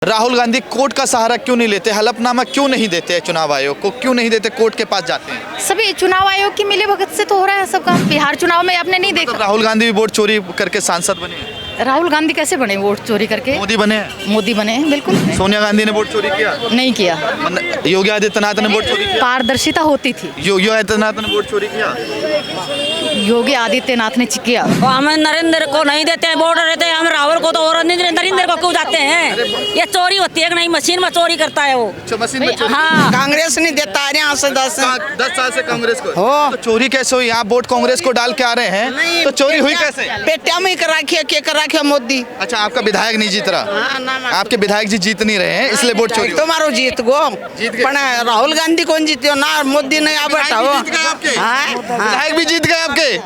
Rahul Gandhi court का सहारा क्यों नहीं लेते, हलफनामा क्यों नहीं देते चुनाव आयोग को, क्यों नहीं देते, कोर्ट के पास जाते हैं? सभी चुनाव आयोग की मिलीभगत से तो हो रहा है सब काम। बिहार चुनाव में आपने नहीं देखा? राहुल गांधी भी वोट चोरी करके सांसद बने हैं। राहुल गांधी कैसे बने वोट चोरी करके? मोदी बने हैं। मोदी बने हैं, बिल्कुल सोनिया गांधी ने वोट चोरी किया? नहीं किया। योगी आदित्यनाथ ने वोट चोरी किया? पारदर्शिता होती थी। योगी आदित्यनाथ ने वोट चोरी किया? योगी आदित्यनाथ ने किया। हम नरेंद्र को नहीं देते हैं वोट, रहते हैं हम राहुल को, तो और नरेंद्र को क्यों जाते हैं? ये चोरी होती है कि नहीं? मशीन में चोरी करता है वो। मशीन में चोरी? हाँ, कांग्रेस नहीं देता है यहाँ से 10 साल से कांग्रेस को। हो। तो चोरी कैसे हुई? आप वोट कांग्रेस को डाल के आ रहे हैं, तो चोरी हुई कैसे? पेटिया में करा के मोदी। अच्छा, आपका विधायक नहीं जीत रहा? आपके विधायक जी जीत नहीं रहे हैं, इसलिए वोट चोरी। तुम्हारो जीत गो जीत गए। पण राहुल गांधी कौन जीतियो ना, मोदी ने अब हटाओ। विधायक भी जीत गए आपके,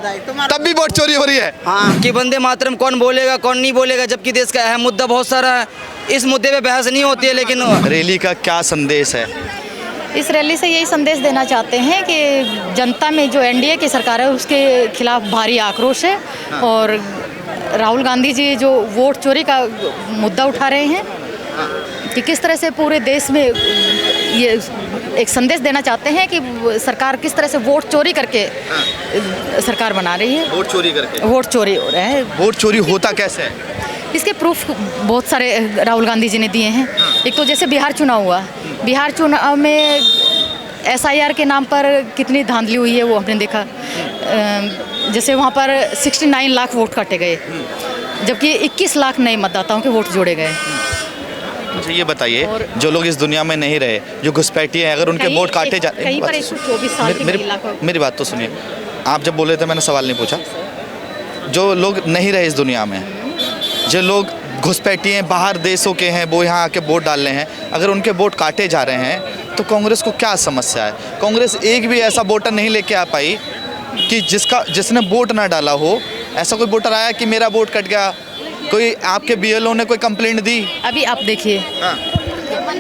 तब भी वोट चोरी हो रही है। कि वंदे मातरम कौन बोलेगा कौन नहीं बोलेगा, जबकि देश का अहम मुद्दा बहुत सारा है। इस मुद्दे पे बहस नहीं होती है। लेकिन रैली का क्या संदेश है? इस रैली से यही संदेश देना चाहते हैं कि जनता में जो एनडीए की सरकार है उसके खिलाफ भारी आक्रोश है। और राहुल गांधी जी जो वोट चोरी का मुद्दा उठा रहे हैं कि किस तरह से पूरे देश में ये एक संदेश देना चाहते हैं कि सरकार किस तरह से वोट चोरी करके सरकार बना रही है। वोट चोरी करके वोट चोरी हो रहा है। वोट चोरी होता कैसे है? इसके प्रूफ बहुत सारे राहुल गांधी जी ने दिए हैं। एक तो जैसे बिहार चुनाव हुआ, बिहार चुनाव में एसआईआर के नाम पर कितनी धांधली हुई है वो हमने देखा। जैसे वहाँ पर 69 लाख वोट काटे गए, जबकि 21 लाख नए मतदाताओं के वोट जोड़े गए। मुझे ये बताइए, जो लोग इस दुनिया में नहीं रहे, जो घुसपैठिए हैं, अगर उनके वोट काटे जाते कहीं पर 124 साल की महिला को। मेरी बात तो सुनिए, आप जब बोले थे मैंने सवाल नहीं पूछा। जो लोग नहीं रहे इस दुनिया में, जो लोग घुसपैठिए हैं, बाहर देशों के हैं, वो यहाँ आके वोट डाल रहे हैं, अगर उनके वोट काटे जा रहे हैं तो कांग्रेस को क्या समस्या है? कांग्रेस एक भी ऐसा वोटर नहीं लेके आ पाई कि जिसने वोट ना डाला हो। ऐसा कोई वोटर आया कि मेरा वोट कट गया? कोई आपके बीएलओ ने कोई कंप्लेंट दी? अभी आप देखिए,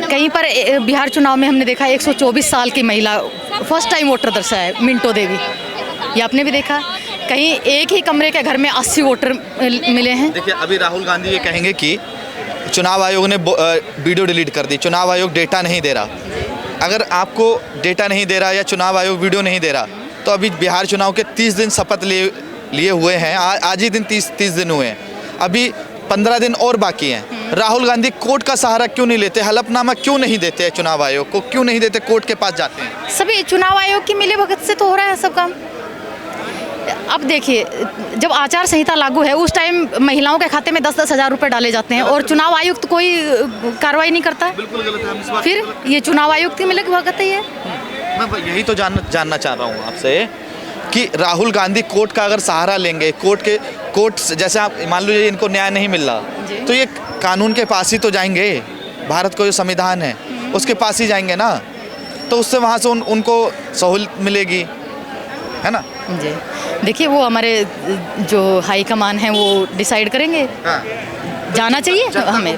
कहीं पर बिहार चुनाव में हमने देखा 124 साल की महिला फर्स्ट टाइम वोटर दर्शाया है, मिंटो देवी। ये आपने भी देखा। कहीं एक ही कमरे के घर में 80 वोटर मिले हैं। देखिए, अभी राहुल गांधी ये कहेंगे कि चुनाव आयोग ने वीडियो डिलीट कर दी, चुनाव आयोग डेटा नहीं दे रहा। अगर आपको डेटा नहीं दे रहा या चुनाव आयोग वीडियो नहीं दे रहा, तो अभी बिहार चुनाव के 30 दिन शपथ लिए हुए हैं। आज ही दिन 30 दिन हुए हैं, अभी 15 दिन और बाकी हैं। राहुल गांधी कोर्ट का सहारा क्यों नहीं लेते, हलफनामा क्यों नहीं देते चुनाव आयोग को, क्यों नहीं देते, कोर्ट के पास जाते हैं? सभी चुनाव आयोग की मिलीभगत से तो हो रहा है सब काम। अब देखिए, जब आचार संहिता लागू है उस टाइम महिलाओं के खाते में 10-10 हज़ार रुपये डाले जाते हैं और चुनाव आयुक्त तो कोई कार्रवाई नहीं करता। बिल्कुल गलत है। फिर ये चुनाव आयुक्त की मिलीभगत है। मैं यही तो जानना चाह रहा हूँ आपसे कि राहुल गांधी कोर्ट का अगर सहारा लेंगे, कोर्ट जैसे आप मान लीजिए इनको न्याय नहीं मिल रहा, तो ये कानून के पास ही तो जाएंगे। भारत का जो संविधान है उसके पास ही जाएंगे ना, तो उससे वहाँ से उनको सहूलियत मिलेगी, है ना? जी, देखिए वो हमारे जो हाई कमान है वो डिसाइड करेंगे। हाँ। जाना चाहिए हमें।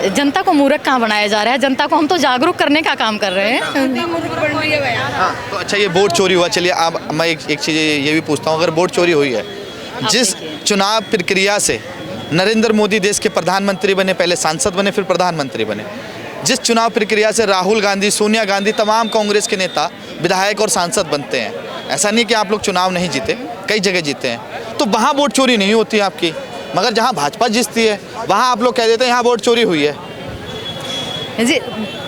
जनता को मूर्ख कहाँ बनाया जा रहा है? जनता को हम तो जागरूक करने का काम कर रहे हैं। हाँ, तो अच्छा, ये वोट चोरी हुआ, चलिए अब मैं एक चीज़ ये भी पूछता हूँ, अगर वोट चोरी हुई है, जिस चुनाव प्रक्रिया से नरेंद्र मोदी देश के प्रधानमंत्री बने, पहले सांसद बने फिर प्रधानमंत्री बने, जिस चुनाव प्रक्रिया से राहुल गांधी, सोनिया गांधी, तमाम कांग्रेस के नेता विधायक और सांसद बनते हैं, ऐसा नहीं कि आप लोग चुनाव नहीं जीते, कई जगह जीते हैं, तो वहाँ वोट चोरी नहीं होती आपकी। मगर जहाँ भाजपा जीतती है वहाँ आप लोग कह देते हैं यहाँ वोट चोरी हुई है। जी,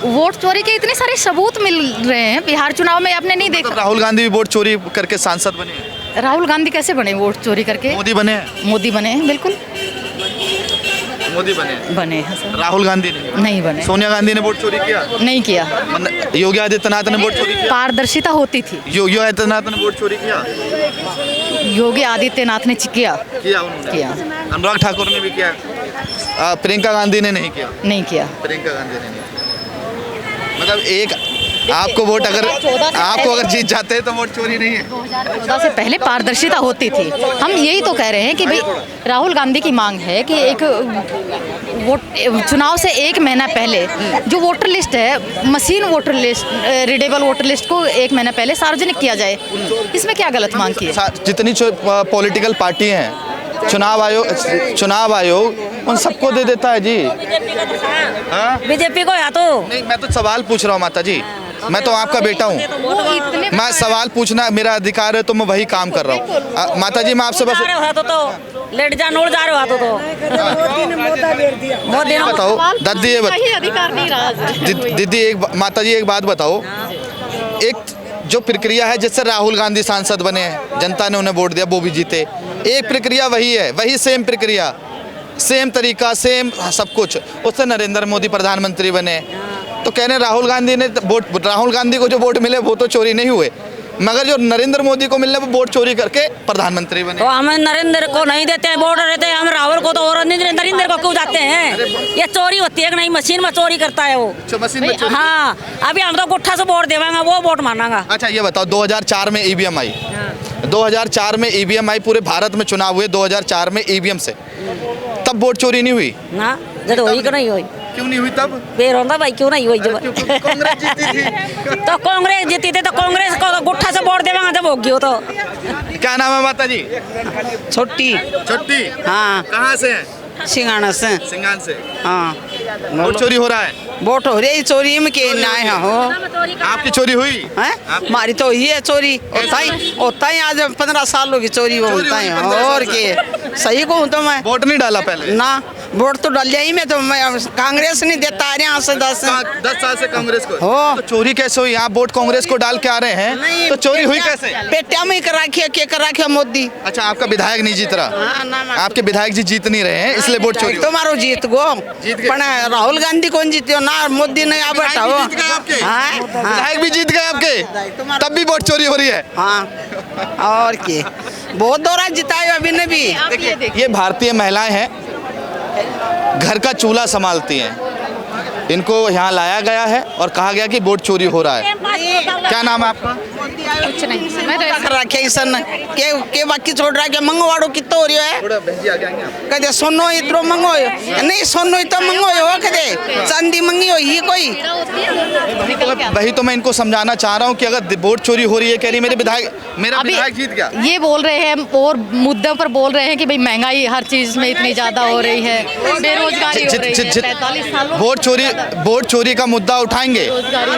वोट चोरी के इतने सारे सबूत मिल रहे हैं बिहार चुनाव में, आपने नहीं देखा? राहुल गांधी भी वोट चोरी करके सांसद बने? राहुल गांधी कैसे बने वोट चोरी करके? मोदी बने हैं। मोदी बने हैं, बिल्कुल मोदी बने हैं सर। राहुल गांधी नहीं बने। सोनिया गांधी ने वोट चोरी किया? नहीं किया। योगी आदित्यनाथ ने वोट चोरी किया? पारदर्शिता होती थी। योगी आदित्यनाथ ने वोट चोरी किया? योगी आदित्यनाथ ने किया। किया। अनुराग ठाकुर ने भी किया? प्रियंका गांधी ने नहीं किया? नहीं किया। प्रियंका गांधी ने नहीं किया। मतलब एक आपको वोट अगर जीत जाते हैं तो वोट चोरी नहीं है। 2014 से पहले पारदर्शिता होती थी। हम यही तो कह रहे हैं कि भाई राहुल गांधी की मांग है कि एक चुनाव से 1 महीना पहले जो वोटर लिस्ट है, machine voter list, readable voter list को 1 महीना पहले सार्वजनिक किया जाए। इसमें क्या गलत मांग की है? जितनी पॉलिटिकल पार्टी हैं चुनाव आयोग उन सबको दे देता है जी। हाँ? बीजेपी को या तो नहीं, मैं तो सवाल पूछ रहा हूँ माता जी, मैं तो आपका बेटा हूँ, मैं सवाल पूछना मेरा अधिकार है, तो मैं वही काम कर रहा हूँ। माता जी मैं आपसे बस जा रहे हो तो लेट जा नोट जा रहे हो तो मोदी ने बताओ दादी, ये सही अधिकार नहीं रहा। दीदी एक माता जी एक बात बताओ, एक जो प्रक्रिया है जिससे राहुल गांधी सांसद बने हैं, जनता ने उन्हें वोट दिया, वो भी जीते, एक प्रक्रिया वही है, वही सेम प्रक्रिया, सेम तरीका, सेम सब कुछ, उससे नरेंद्र मोदी प्रधानमंत्री बने। तो कह रहे हैं राहुल गांधी को जो वोट मिले वो तो चोरी नहीं हुए, मगर जो नरेंद्र मोदी को मिलने वो वोट चोरी करके प्रधानमंत्री बने। तो हम नरेंद्र को नहीं देते हैं वोट देते हैं हम राहुल को, तो और नरेंद्र को क्यों जाते हैं? ये चोरी होती है कि नहीं, मशीन में चोरी करता है वो। मशीन में चोरी। हाँ, अभी हम तो गुट्ठा से वोट देवांगा, वो वोट मानांगा। अच्छा ये बताओ, 2004 में ईवीएम आई, 2004 में ईवीएम आई, पूरे भारत में चुनाव हुए 2004 में ईवीएम से, तब वोट चोरी नहीं हुई ना, जब हुई कि नहीं हुई? क्यों नहीं हुई तब? बेर होता भाई, क्यों नहीं हुई? जब कांग्रेस जीती थी। तो कांग्रेस जीती थी, तो कांग्रेस को तो गुट्ठा से वोट देवांगा जब होगी हो। तो क्या नाम है माता जी? छोटी। छोटी। हाँ, कहाँ से हैं? सिंगाना से। सिंगान से। हाँ, वोट चोरी हो रहा है? वोट हो रही चोरी में के ना है हो। आपकी चोरी हुई? हैं? हमारी तो ही है चोरी, होता ही आज 15 सालों की चोरी वो होता है। और के सही कहूँ तो मैं वोट नहीं डाला पहले ना, वोट तो डाल ही में, तो मैं कांग्रेस नहीं देता आ रहे यहाँ से 10 साल से कांग्रेस को। हो। तो चोरी कैसे हुई? आप वोट कांग्रेस को डाल के आ रहे हैं, तो चोरी हुई कैसे? पेटिया में करा के मोदी। अच्छा, आपका विधायक नहीं जीत रहा? हाँ, ना, आपके विधायक जी जीत नहीं रहे हैं, इसलिए वोट चोरी। तुम्हारो जीत गो, जीत गए। पण राहुल गांधी कौन जीते ना, मोदी नहीं आ बैठा हो। विधायक भी जीत गए आपके, तब भी वोट चोरी हो रही है। हाँ, और के बहुत दौरा जिताए अभी ने भी। ये भारतीय महिलाएं हैं, घर का चूल्हा संभालती हैं, इनको यहाँ लाया गया है और कहा गया कि वोट चोरी हो रहा है। क्या नाम है आपका? कुछ नहीं, मैं रखे सन के बाकी छोड़ रहा है, मंगवाड़ो कितो हो रही है, कदे सोनो इतरो मंगो नहीं, सोनो इतो मंगो हो, कदे चांदी मंगी हो ही कोई। वही तो मैं इनको समझाना चाह रहा हूँ कि अगर वोट चोरी हो रही है, कह रही मेरा विधायक जीत गया। ये बोल रहे हैं और मुद्दों पर बोल रहे हैं कि भाई महंगाई हर चीज में इतनी ज्यादा हो रही है, बेरोजगारी हो रही है, 45 सालों वोट चोरी का मुद्दा उठाएंगे,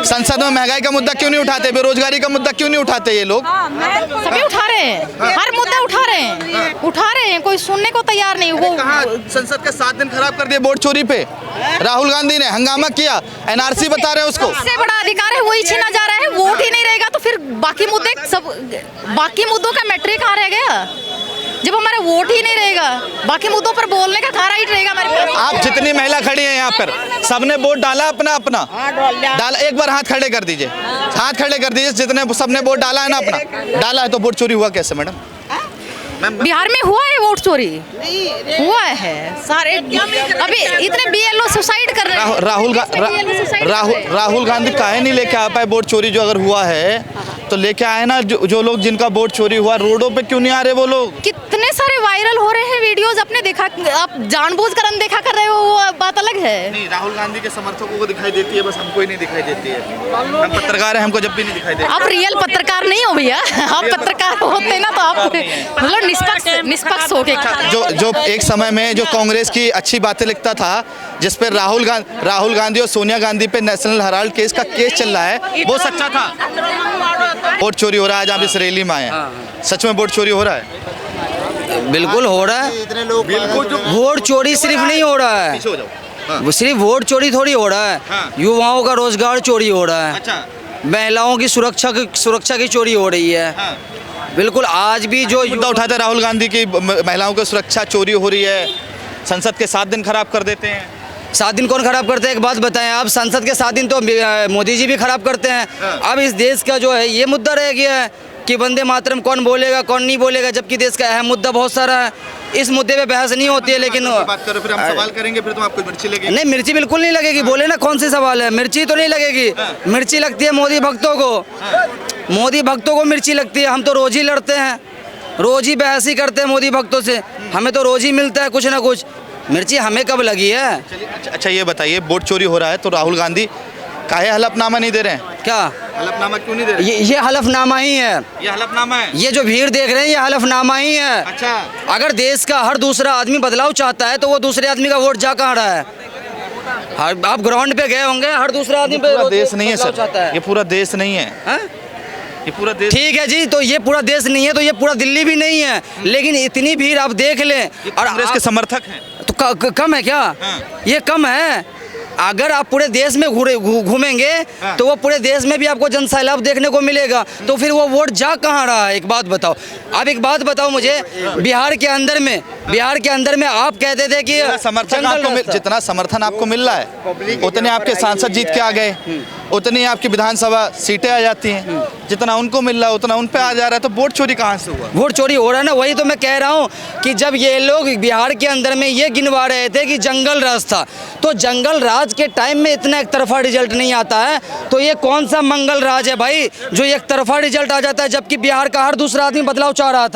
संसद में महंगाई का मुद्दा क्यों नहीं उठाते, बेरोजगारी का मुद्दा क्यों नहीं उठाते ये लोग? सभी उठा रहे हैं, हर मुद्दा उठा रहे हैं, कोई सुनने को तैयार नहीं। वो संसद के 7 दिन खराब कर दिए वोट चोरी पे, राहुल गांधी ने हंगामा किया, एनआरसी बता रहे हैं उसको। सबसे बड़ा अधिकार है वही छीना जा रहा है, वोट ही नहीं रहेगा तो फिर बाकी मुद्दों का मैट्रिक कहाँ रह गया? जब हमारा वोट ही नहीं रहेगा, बाकी मुद्दों पर बोलने का क्या राइट रहेगा हमारे पास? आप जितनी महिला खड़ी हैं यहाँ पर, सबने वोट डाला अपना अपना डाला, एक बार हाथ खड़े कर दीजिए, हाथ खड़े कर दीजिए, जितने सबने वोट डाला है ना अपना डाला है, तो वोट चोरी हुआ कैसे मैडम? बिहार में हुआ है वोट चोरी, हुआ है सारे, अभी इतने बीएलओ सुसाइड कर रहे हैं। राहुल गांधी काहे नहीं लेके आ पाए वोट चोरी? जो अगर हुआ है तो लेके आए ना, जो लोग जिनका वोट चोरी हुआ, रोडों पे क्यों नहीं आ रहे वो लोग? कितने सारे वायरल हो रहे हैं वीडियोस, आपने देखा, आप जानबूझकर अनदेखा कर रहे हो, वो बात अलग है। नहीं, राहुल गांधी के समर्थकों को दिखाई देती है, बस हमको ही नहीं दिखाई देती है। हम पत्रकार हैं, हमको जब भी नहीं दिखाई देती। आप रियल पत्रकार नहीं हो भैया, आप पत्रकार होते ना तो आप मतलब निष्पक्ष हो के। जो एक समय में जो कांग्रेस की अच्छी बातें लिखता था, जिस पर राहुल गांधी और सोनिया गांधी पे नेशनल हेराल्ड केस चल रहा है, वो सच्चा था। वोट चोरी हो रहा है, आज आप इस रैली में आए हैं, सच में वोट चोरी हो रहा है? बिल्कुल हो रहा है, वोट चोरी सिर्फ नहीं हो रहा है, वो सिर्फ वोट चोरी थोड़ी हो रहा है, युवाओं का रोजगार चोरी हो रहा है, अच्छा, महिलाओं की सुरक्षा की चोरी हो रही है। बिल्कुल, आज भी जो मुद्दा उठाते हैं राहुल गांधी की, महिलाओं की सुरक्षा चोरी हो रही है, संसद के 7 दिन खराब कर देते हैं। 7 दिन कौन खराब करते हैं? एक बात बताएं आप, संसद के 7 दिन तो मोदी जी भी खराब करते हैं। अब इस देश का जो है ये मुद्दा रह गया है कि वंदे मातरम कौन बोलेगा कौन नहीं बोलेगा, जबकि देश का अहम मुद्दा बहुत सारा है। इस मुद्दे पे बहस नहीं होती है, लेकिन बात करो, फिर हम सवाल करेंगे, फिर तुम आपको मिर्ची लगेगी? नहीं, मिर्ची बिल्कुल नहीं लगेगी। बोले ना कौन सी सवाल है, मिर्ची तो नहीं लगेगी। मिर्ची लगती है मोदी भक्तों को, मोदी भक्तों को मिर्ची लगती है। हम तो रोज ही लड़ते हैं, रोज ही बहस ही करते हैं मोदी भक्तों से, हमें तो रोज ही मिलता है कुछ ना कुछ। मिर्ची हमें कब लगी है? अच्छा ये बताइए, वोट चोरी हो रहा है तो राहुल गांधी काहे हलफनामा नहीं दे रहे हैं? क्या हलफनामा क्यों नहीं दे रहे? ये हलफनामा ही है। ये हलफनामा है। ये जो भीड़ देख रहे हैं ये हलफनामा ही है। अच्छा, अगर देश का हर दूसरा आदमी बदलाव चाहता है तो वो दूसरे आदमी का वोट जा कहाँ रहा है? आप ग्राउंड पे गए होंगे, हर दूसरा आदमी पे पूरा देश नहीं है बदलाव सर, चाहता है। ये पूरा देश नहीं है, हाँ? ये पूरा देश। ठीक है जी, तो ये पूरा देश नहीं है तो ये पूरा दिल्ली भी नहीं है, लेकिन इतनी भीड़ आप देख लें। और कांग्रेस के समर्थक हैं। तो कम है क्या? हाँ। ये कम है। अगर आप पूरे देश में घूमेंगे हाँ। तो वो पूरे देश में भी आपको जन सैलाब देखने को मिलेगा, तो फिर वो वोट जा कहाँ रहा है? एक बात बताओ, आप एक बात बताओ मुझे, बिहार के अंदर में आप कहते थे कि जितना समर्थन आपको मिल रहा है उतने आपके सांसद जीत के आ गए, उतनी आपकी विधानसभा सीटें आ जाती हैं, जितना उनको मिल रहा है उतना उन पे आ जा रहा है, तो वोट चोरी कहाँ से हुआ? वोट चोरी हो रहा है ना, वही तो मैं कह रहा हूँ कि जब ये लोग बिहार के अंदर में ये गिनवा रहे थे कि जंगल राज था, तो जंगल राज के टाइम में इतना एक तरफा रिजल्ट नहीं आता है, तो ये कौन सा मंगल राज है भाई जो एक तरफा रिजल्ट आ जाता है, जबकि बिहार का हर दूसरा आदमी बदलाव चाह रहा था।